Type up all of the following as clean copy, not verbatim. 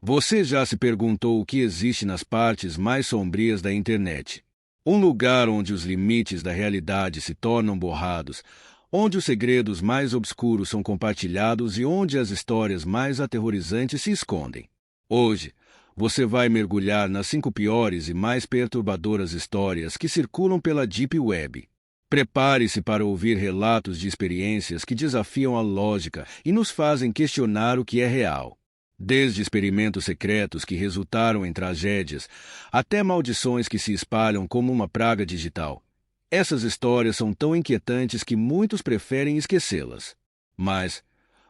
Você já se perguntou o que existe nas partes mais sombrias da internet? Um lugar onde os limites da realidade se tornam borrados, onde os segredos mais obscuros são compartilhados e onde as histórias mais aterrorizantes se escondem. Hoje, você vai mergulhar nas 5 piores e mais perturbadoras histórias que circulam pela Deep Web. Prepare-se para ouvir relatos de experiências que desafiam a lógica e nos fazem questionar o que é real. Desde experimentos secretos que resultaram em tragédias, até maldições que se espalham como uma praga digital. Essas histórias são tão inquietantes que muitos preferem esquecê-las. Mas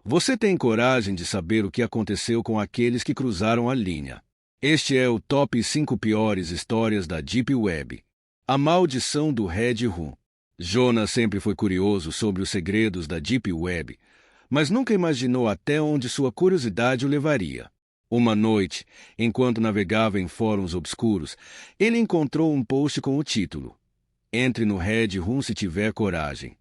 você tem coragem de saber o que aconteceu com aqueles que cruzaram a linha? Este é o Top 5 Piores Histórias da Deep Web. A maldição do Red Room. Jonas sempre foi curioso sobre os segredos da Deep Web, mas nunca imaginou até onde sua curiosidade o levaria. Uma noite, enquanto navegava em fóruns obscuros, ele encontrou um post com o título: "Entre no Red Room se tiver coragem."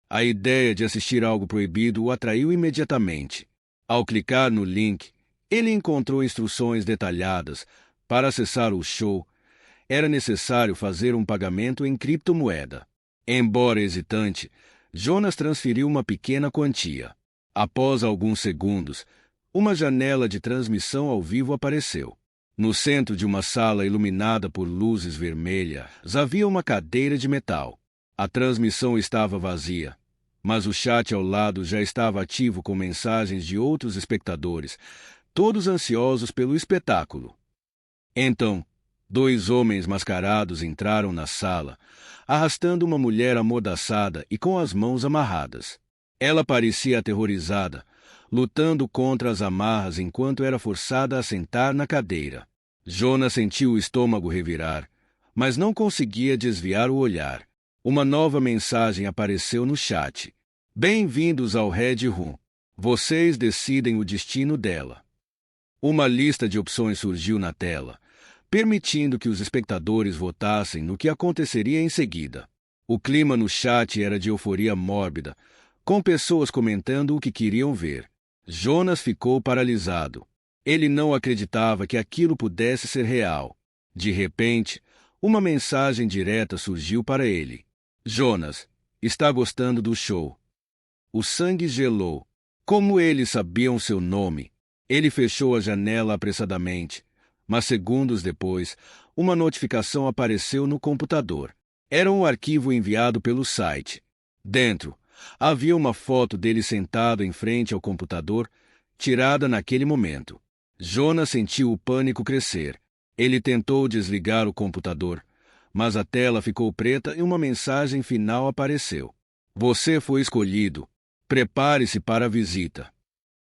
A ideia de assistir algo proibido o atraiu imediatamente. Ao clicar no link, ele encontrou instruções detalhadas. Para acessar o show, era necessário fazer um pagamento em criptomoeda. Embora hesitante, Jonas transferiu uma pequena quantia. Após alguns segundos, uma janela de transmissão ao vivo apareceu. No centro de uma sala iluminada por luzes vermelhas havia uma cadeira de metal. A transmissão estava vazia, mas o chat ao lado já estava ativo com mensagens de outros espectadores, todos ansiosos pelo espetáculo. Então, 2 homens mascarados entraram na sala, arrastando uma mulher amordaçada e com as mãos amarradas. Ela parecia aterrorizada, lutando contra as amarras enquanto era forçada a sentar na cadeira. Jonas sentiu o estômago revirar, mas não conseguia desviar o olhar. Uma nova mensagem apareceu no chat. "Bem-vindos ao Red Room. Vocês decidem o destino dela." Uma lista de opções surgiu na tela, permitindo que os espectadores votassem no que aconteceria em seguida. O clima no chat era de euforia mórbida, com pessoas comentando o que queriam ver. Jonas ficou paralisado. Ele não acreditava que aquilo pudesse ser real. De repente, uma mensagem direta surgiu para ele. "Jonas, está gostando do show?" O sangue gelou. Como eles sabiam seu nome? Ele fechou a janela apressadamente, mas segundos depois, uma notificação apareceu no computador. Era um arquivo enviado pelo site. Dentro, havia uma foto dele sentado em frente ao computador, tirada naquele momento. Jonas sentiu o pânico crescer. Ele tentou desligar o computador, mas a tela ficou preta e uma mensagem final apareceu. "Você foi escolhido. Prepare-se para a visita."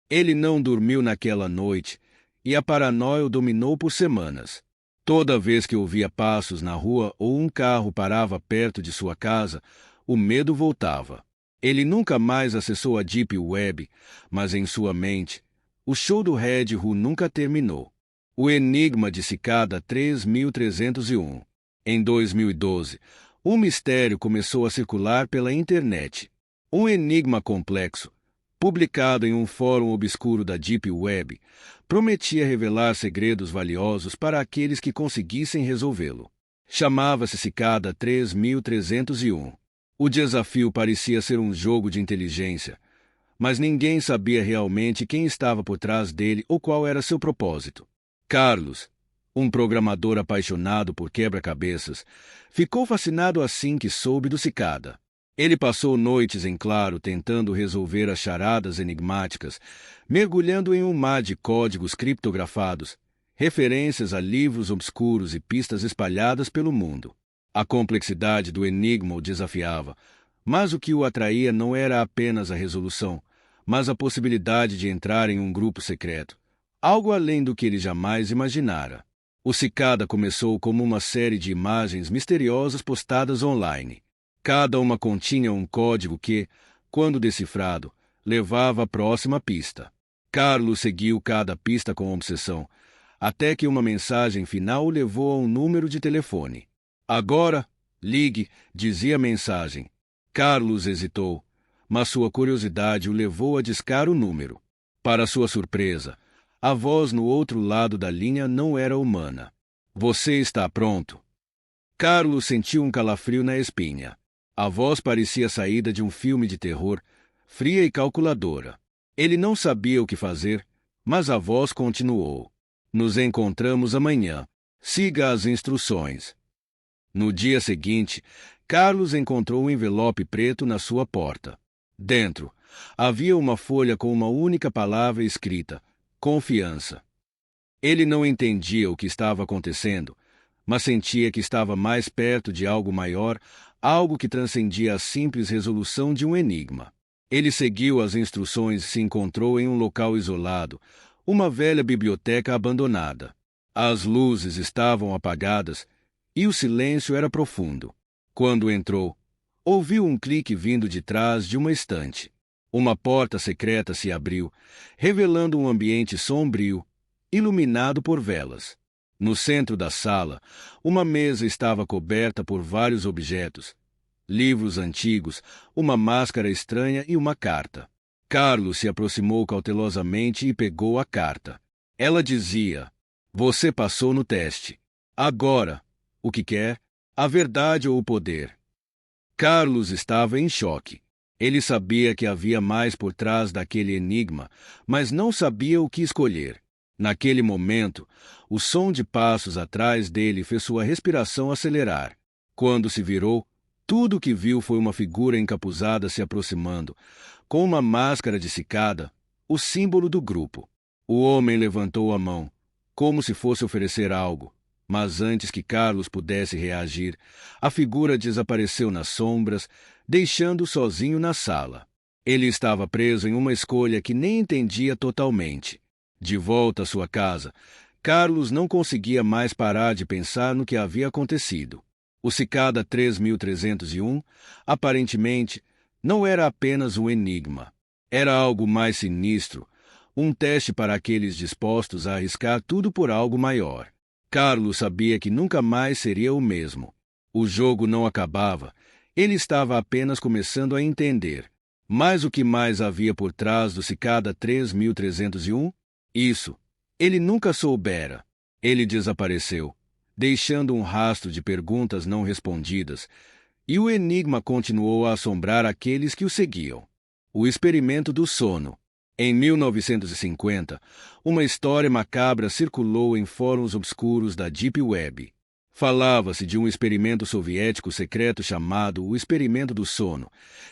Ele não dormiu naquela noite, e a paranoia o dominou por semanas. Toda vez que ouvia passos na rua ou um carro parava perto de sua casa, o medo voltava. Ele nunca mais acessou a Deep Web, mas em sua mente, o show do Red Room nunca terminou. O Enigma de Cicada 3301. Em 2012, um mistério começou a circular pela internet. Um enigma complexo, publicado em um fórum obscuro da Deep Web, prometia revelar segredos valiosos para aqueles que conseguissem resolvê-lo. Chamava-se Cicada 3301. O desafio parecia ser um jogo de inteligência, mas ninguém sabia realmente quem estava por trás dele ou qual era seu propósito. Carlos, um programador apaixonado por quebra-cabeças, ficou fascinado assim que soube do Cicada. Ele passou noites em claro tentando resolver as charadas enigmáticas, mergulhando em um mar de códigos criptografados, referências a livros obscuros e pistas espalhadas pelo mundo. A complexidade do enigma o desafiava, mas o que o atraía não era apenas a resolução, mas a possibilidade de entrar em um grupo secreto, algo além do que ele jamais imaginara. O Cicada começou como uma série de imagens misteriosas postadas online. Cada uma continha um código que, quando decifrado, levava à próxima pista. Carlos seguiu cada pista com obsessão, até que uma mensagem final o levou a um número de telefone. "Agora, ligue", dizia a mensagem. Carlos hesitou, mas sua curiosidade o levou a discar o número. Para sua surpresa, A voz no outro lado da linha não era humana. Você está pronto? Carlos sentiu um calafrio na espinha. A voz parecia saída de um filme de terror, fria e calculadora. Ele não sabia o que fazer, mas a voz continuou. Nos encontramos amanhã. Siga as instruções. No dia seguinte, Carlos encontrou um envelope preto na sua porta. Dentro, havia uma folha com uma única palavra escrita: confiança. Ele não entendia o que estava acontecendo, mas sentia que estava mais perto de algo maior, algo que transcendia a simples resolução de um enigma. Ele seguiu as instruções e se encontrou em um local isolado, uma velha biblioteca abandonada. As luzes estavam apagadas e o silêncio era profundo. Quando entrou, ouviu um clique vindo de trás de uma estante. Uma porta secreta se abriu, revelando um ambiente sombrio, iluminado por velas. No centro da sala, uma mesa estava coberta por vários objetos: livros antigos, uma máscara estranha e uma carta. Carlos se aproximou cautelosamente e pegou a carta. Ela dizia: você passou no teste. Agora, o que quer? A verdade ou o poder? Carlos estava em choque. Ele sabia que havia mais por trás daquele enigma, mas não sabia o que escolher. Naquele momento, o som de passos atrás dele fez sua respiração acelerar. Quando se virou, tudo o que viu foi uma figura encapuzada se aproximando, com uma máscara de cicada, o símbolo do grupo. O homem levantou a mão, como se fosse oferecer algo, mas antes que Carlos pudesse reagir, a figura desapareceu nas sombras, deixando-o sozinho na sala. Ele estava preso em uma escolha que nem entendia totalmente. De volta à sua casa, Carlos não conseguia mais parar de pensar no que havia acontecido. O Cicada 3301, aparentemente, não era apenas um enigma. Era algo mais sinistro, um teste para aqueles dispostos a arriscar tudo por algo maior. Carlos sabia que nunca mais seria o mesmo. O jogo não acabava, ele estava apenas começando a entender. Mas o que mais havia por trás do Cicada 3301? Isso, ele nunca soubera. Ele desapareceu, deixando um rastro de perguntas não respondidas, e o enigma continuou a assombrar aqueles que o seguiam. O experimento do sono. Em 1950, uma história macabra circulou em fóruns obscuros da Deep Web. Falava-se de um experimento soviético secreto chamado o Experimento do Sono,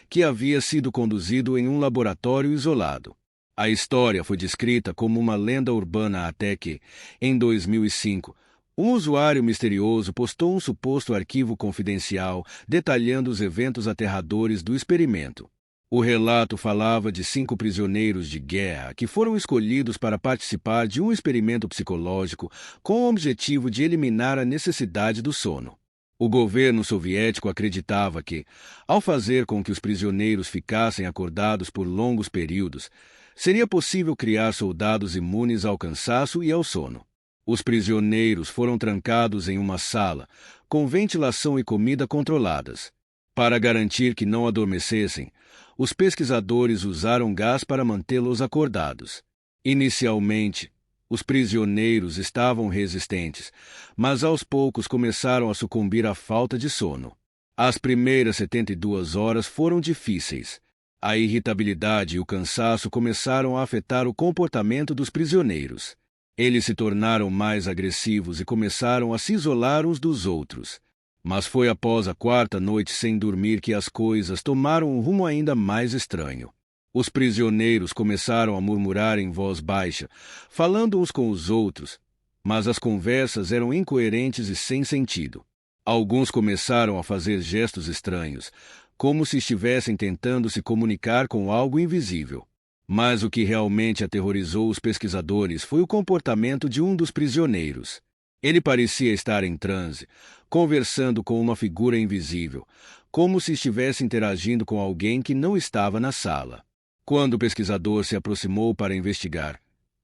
que havia sido conduzido em um laboratório isolado. A história foi descrita como uma lenda urbana até que, em 2005, um usuário misterioso postou um suposto arquivo confidencial detalhando os eventos aterradores do experimento. O relato falava de 5 prisioneiros de guerra que foram escolhidos para participar de um experimento psicológico com o objetivo de eliminar a necessidade do sono. O governo soviético acreditava que, ao fazer com que os prisioneiros ficassem acordados por longos períodos, seria possível criar soldados imunes ao cansaço e ao sono. Os prisioneiros foram trancados em uma sala, com ventilação e comida controladas. Para garantir que não adormecessem, os pesquisadores usaram gás para mantê-los acordados. Inicialmente, os prisioneiros estavam resistentes, mas aos poucos começaram a sucumbir à falta de sono. As primeiras 72 horas foram difíceis. A irritabilidade e o cansaço começaram a afetar o comportamento dos prisioneiros. Eles se tornaram mais agressivos e começaram a se isolar uns dos outros. Mas foi após a 4ª noite sem dormir que as coisas tomaram um rumo ainda mais estranho. Os prisioneiros começaram a murmurar em voz baixa, falando uns com os outros, mas as conversas eram incoerentes e sem sentido. Alguns começaram a fazer gestos estranhos, como se estivessem tentando se comunicar com algo invisível. Mas o que realmente aterrorizou os pesquisadores foi o comportamento de um dos prisioneiros. Ele parecia estar em transe, conversando com uma figura invisível, como se estivesse interagindo com alguém que não estava na sala. Quando o pesquisador se aproximou para investigar,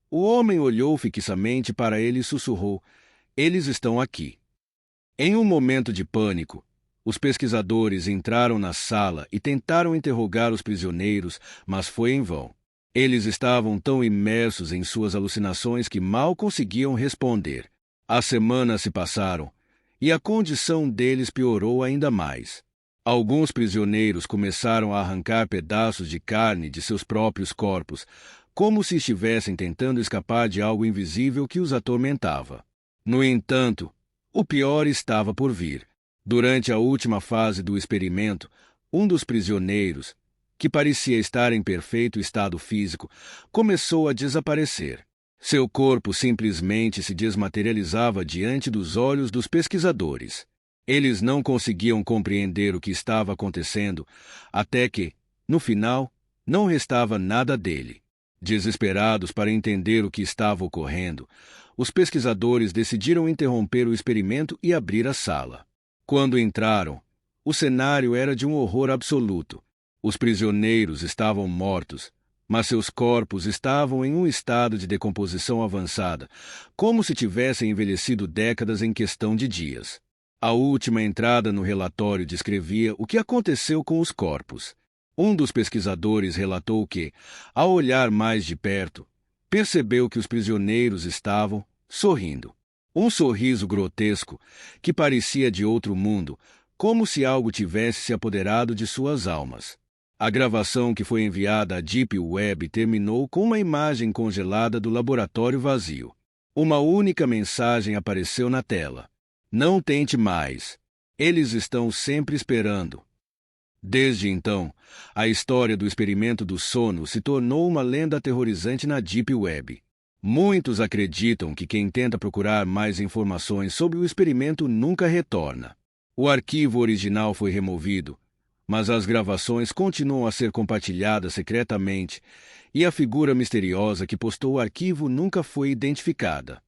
o homem olhou fixamente para ele e sussurrou: "Eles estão aqui." Em um momento de pânico, os pesquisadores entraram na sala e tentaram interrogar os prisioneiros, mas foi em vão. Eles estavam tão imersos em suas alucinações que mal conseguiam responder. As semanas se passaram, e a condição deles piorou ainda mais. Alguns prisioneiros começaram a arrancar pedaços de carne de seus próprios corpos, como se estivessem tentando escapar de algo invisível que os atormentava. No entanto, o pior estava por vir. Durante a última fase do experimento, um dos prisioneiros, que parecia estar em perfeito estado físico, começou a desaparecer. Seu corpo simplesmente se desmaterializava diante dos olhos dos pesquisadores. Eles não conseguiam compreender o que estava acontecendo, até que, no final, não restava nada dele. Desesperados para entender o que estava ocorrendo, os pesquisadores decidiram interromper o experimento e abrir a sala. Quando entraram, o cenário era de um horror absoluto. Os prisioneiros estavam mortos, mas seus corpos estavam em um estado de decomposição avançada, como se tivessem envelhecido décadas em questão de dias. A última entrada no relatório descrevia o que aconteceu com os corpos. Um dos pesquisadores relatou que, ao olhar mais de perto, percebeu que os prisioneiros estavam sorrindo. Um sorriso grotesco que parecia de outro mundo, como se algo tivesse se apoderado de suas almas. A gravação que foi enviada à Deep Web terminou com uma imagem congelada do laboratório vazio. Uma única mensagem apareceu na tela. Não tente mais. Eles estão sempre esperando. Desde então, a história do experimento do sono se tornou uma lenda aterrorizante na Deep Web. Muitos acreditam que quem tenta procurar mais informações sobre o experimento nunca retorna. O arquivo original foi removido, mas as gravações continuam a ser compartilhadas secretamente e a figura misteriosa que postou o arquivo nunca foi identificada.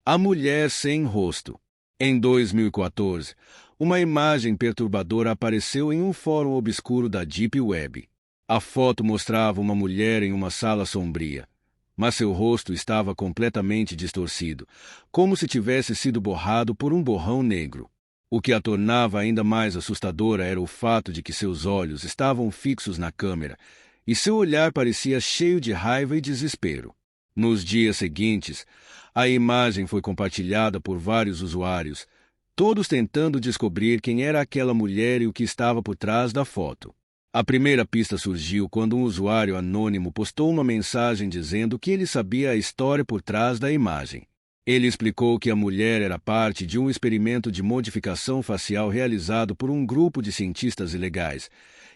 A mulher sem rosto. Em 2014, uma imagem perturbadora apareceu em um fórum obscuro da Deep Web. A foto mostrava uma mulher em uma sala sombria, mas seu rosto estava completamente distorcido, como se tivesse sido borrado por um borrão negro. O que a tornava ainda mais assustadora era o fato de que seus olhos estavam fixos na câmera e seu olhar parecia cheio de raiva e desespero. Nos dias seguintes, a imagem foi compartilhada por vários usuários, todos tentando descobrir quem era aquela mulher e o que estava por trás da foto. A primeira pista surgiu quando um usuário anônimo postou uma mensagem dizendo que ele sabia a história por trás da imagem. Ele explicou que a mulher era parte de um experimento de modificação facial realizado por um grupo de cientistas ilegais,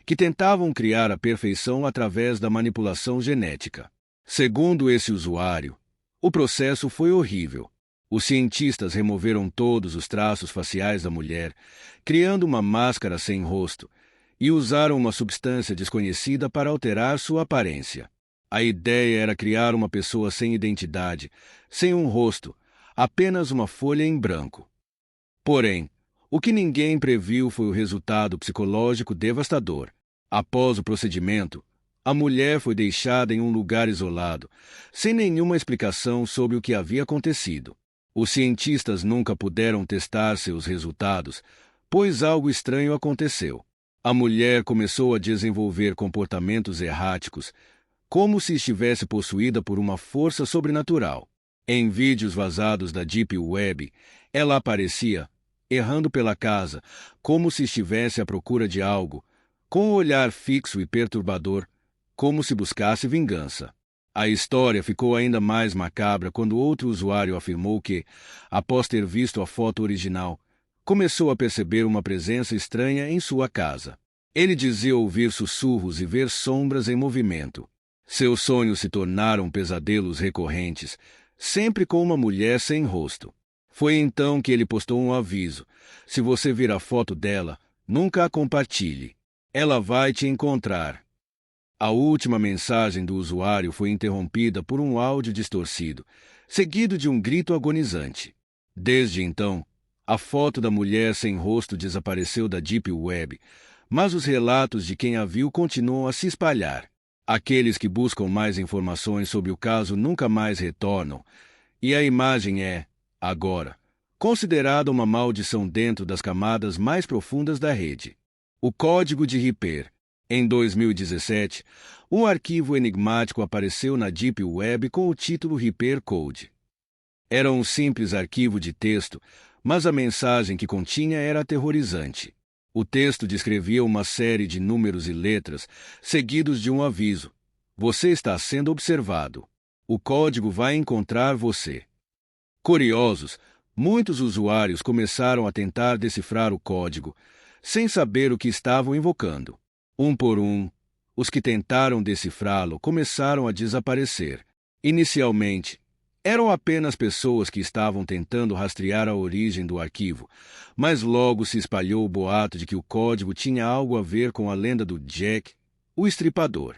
que tentavam criar a perfeição através da manipulação genética. Segundo esse usuário, o processo foi horrível. Os cientistas removeram todos os traços faciais da mulher, criando uma máscara sem rosto, e usaram uma substância desconhecida para alterar sua aparência. A ideia era criar uma pessoa sem identidade, sem um rosto, apenas uma folha em branco. Porém, o que ninguém previu foi o resultado psicológico devastador. Após o procedimento, a mulher foi deixada em um lugar isolado, sem nenhuma explicação sobre o que havia acontecido. Os cientistas nunca puderam testar seus resultados, pois algo estranho aconteceu. A mulher começou a desenvolver comportamentos erráticos, como se estivesse possuída por uma força sobrenatural. Em vídeos vazados da Deep Web, ela aparecia, errando pela casa, como se estivesse à procura de algo, com um olhar fixo e perturbador, como se buscasse vingança. A história ficou ainda mais macabra quando outro usuário afirmou que, após ter visto a foto original, começou a perceber uma presença estranha em sua casa. Ele dizia ouvir sussurros e ver sombras em movimento. Seus sonhos se tornaram pesadelos recorrentes, sempre com uma mulher sem rosto. Foi então que ele postou um aviso: se você vir a foto dela, nunca a compartilhe. Ela vai te encontrar. A última mensagem do usuário foi interrompida por um áudio distorcido, seguido de um grito agonizante. Desde então, a foto da mulher sem rosto desapareceu da Deep Web, mas os relatos de quem a viu continuam a se espalhar. Aqueles que buscam mais informações sobre o caso nunca mais retornam, e a imagem é, agora, considerada uma maldição dentro das camadas mais profundas da rede. O Código de Ripper. Em 2017, um arquivo enigmático apareceu na Deep Web com o título Repair Code. Era um simples arquivo de texto, mas a mensagem que continha era aterrorizante. O texto descrevia uma série de números e letras, seguidos de um aviso: "Você está sendo observado. O código vai encontrar você." Curiosos, muitos usuários começaram a tentar decifrar o código, sem saber o que estavam invocando. Um por um, os que tentaram decifrá-lo começaram a desaparecer. Inicialmente, eram apenas pessoas que estavam tentando rastrear a origem do arquivo, mas logo se espalhou o boato de que o código tinha algo a ver com a lenda do Jack, o Estripador.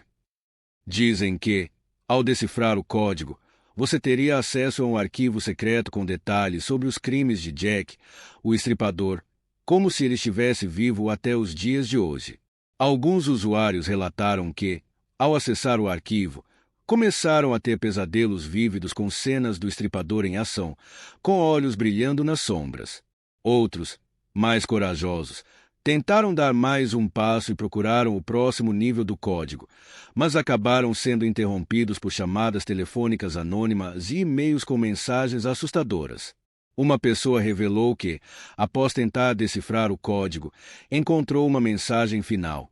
Dizem que, ao decifrar o código, você teria acesso a um arquivo secreto com detalhes sobre os crimes de Jack, o Estripador, como se ele estivesse vivo até os dias de hoje. Alguns usuários relataram que, ao acessar o arquivo, começaram a ter pesadelos vívidos com cenas do Estripador em ação, com olhos brilhando nas sombras. Outros, mais corajosos, tentaram dar mais um passo e procuraram o próximo nível do código, mas acabaram sendo interrompidos por chamadas telefônicas anônimas e e-mails com mensagens assustadoras. Uma pessoa revelou que, após tentar decifrar o código, encontrou uma mensagem final: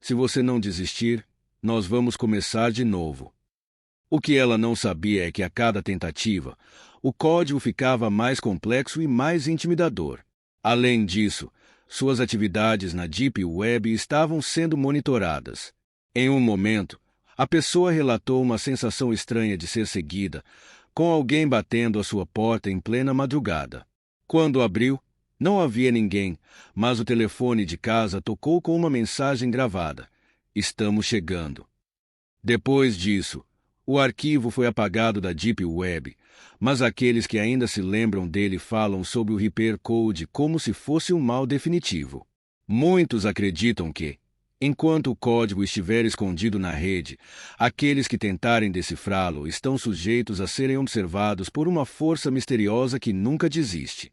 "Se você não desistir, nós vamos começar de novo." O que ela não sabia é que a cada tentativa, o código ficava mais complexo e mais intimidador. Além disso, suas atividades na Deep Web estavam sendo monitoradas. Em um momento, a pessoa relatou uma sensação estranha de ser seguida, com alguém batendo à sua porta em plena madrugada. Quando abriu, não havia ninguém, mas o telefone de casa tocou com uma mensagem gravada: "Estamos chegando." Depois disso, o arquivo foi apagado da Deep Web, mas aqueles que ainda se lembram dele falam sobre o Repair Code como se fosse um mal definitivo. Muitos acreditam que, enquanto o código estiver escondido na rede, aqueles que tentarem decifrá-lo estão sujeitos a serem observados por uma força misteriosa que nunca desiste.